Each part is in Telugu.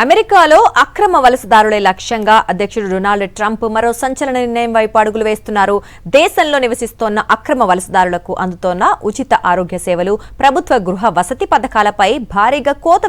అమెరికాలో అక్రమ వలసదారులే లక్ష్యంగా అధ్యక్షుడు డొనాల్డ్ ట్రంప్ మరో సంచలన నిర్ణయం వైపు అడుగులు వేస్తున్నారు. దేశంలో నివసిస్తోన్న అక్రమ వలసదారులకు అందుతోన్న ఉచిత ఆరోగ్య సేవలు, ప్రభుత్వ గృహ వసతి పథకాలపై భారీగా కోత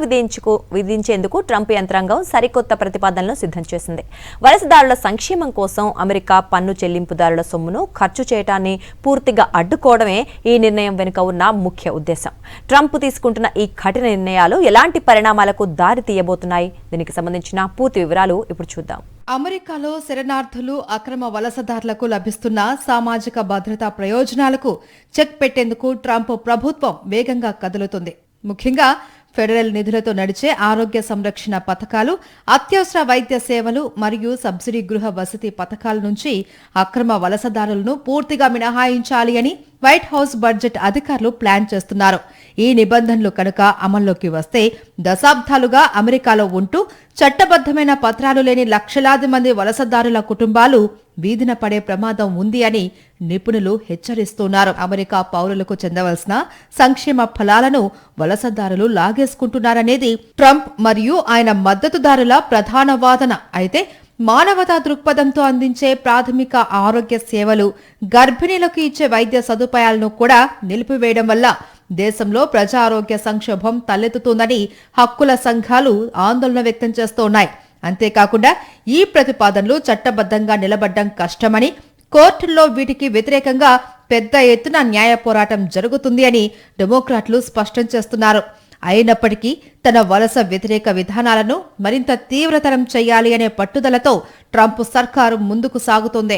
విధించేందుకు ట్రంప్ యంత్రాంగం సరికొత్త ప్రతిపాదనలు సిద్ధం చేసింది. వలసదారుల సంక్షేమం కోసం అమెరికా పన్ను చెల్లింపుదారుల సొమ్మును ఖర్చు చేయడాన్ని పూర్తిగా అడ్డుకోవడమే ఈ నిర్ణయం వెనుక ఉన్న ముఖ్య ఉద్దేశం. ట్రంప్ తీసుకుంటున్న ఈ కఠిన నిర్ణయాలు ఎలాంటి పరిణామాలకు దారి తీయబోతున్నాయి? దీనికి సంబంధించిన పూర్తి వివరాలు ఇప్పుడు చూద్దాం. అమెరికాలో శరణార్థులు, అక్రమ వలసదారులకు లభిస్తున్న సామాజిక భద్రతా ప్రయోజనాలకు చెక్ పెట్టేందుకు ట్రంప్ ప్రభుత్వం వేగంగా కదులుతుంది. ముఖ్యంగా ఫెడరల్ నిధులతో నడిచే ఆరోగ్య సంరక్షణ పథకాలు, అత్యవసర వైద్య సేవలు మరియు సబ్సిడీ గృహ వసతి పథకాల నుంచి అక్రమ వలసదారులను పూర్తిగా మినహాయించాలి అని వైట్ హౌస్ బడ్జెట్ అధికారులు ప్లాన్ చేస్తున్నారు. ఈ నిబంధనలు కనుక అమల్లోకి వస్తే దశాబ్దాలుగా అమెరికాలో ఉంటూ చట్టబద్దమైన పత్రాలు లేని లక్షలాది మంది వలసదారుల కుటుంబాలు వీధిన పడే ప్రమాదం ఉంది అని నిపుణులు హెచ్చరిస్తున్నారు. అమెరికా పౌరులకు చెందవలసిన సంక్షేమ ఫలాలను వలసదారులు లాగేసుకుంటున్నారనేది ట్రంప్ మరియు ఆయన మద్దతుదారుల ప్రధాన వాదన. అయితే మానవతా దృక్పథంతో అందించే ప్రాథమిక ఆరోగ్య సేవలు, గర్భిణీలకు ఇచ్చే వైద్య సదుపాయాలను కూడా నిలిపివేయడం వల్ల దేశంలో ప్రజారోగ్య సంక్షోభం తలెత్తుతుందని హక్కుల సంఘాలు ఆందోళన వ్యక్తం చేస్తున్నాయి. అంతేకాకుండా ఈ ప్రతిపాదనలు చట్టబద్ధంగా నిలబడ్డం కష్టమని, కోర్టుల్లో వీటికి వ్యతిరేకంగా పెద్ద ఎత్తున న్యాయ పోరాటం జరుగుతుంది అని డెమోక్రాట్లు స్పష్టం చేస్తున్నారు. అయినప్పటికీ తన వలస వ్యతిరేక విధానాలను మరింత తీవ్రతరం చేయాలి అనే పట్టుదలతో ట్రంప్ సర్కారు ముందుకు సాగుతోంది.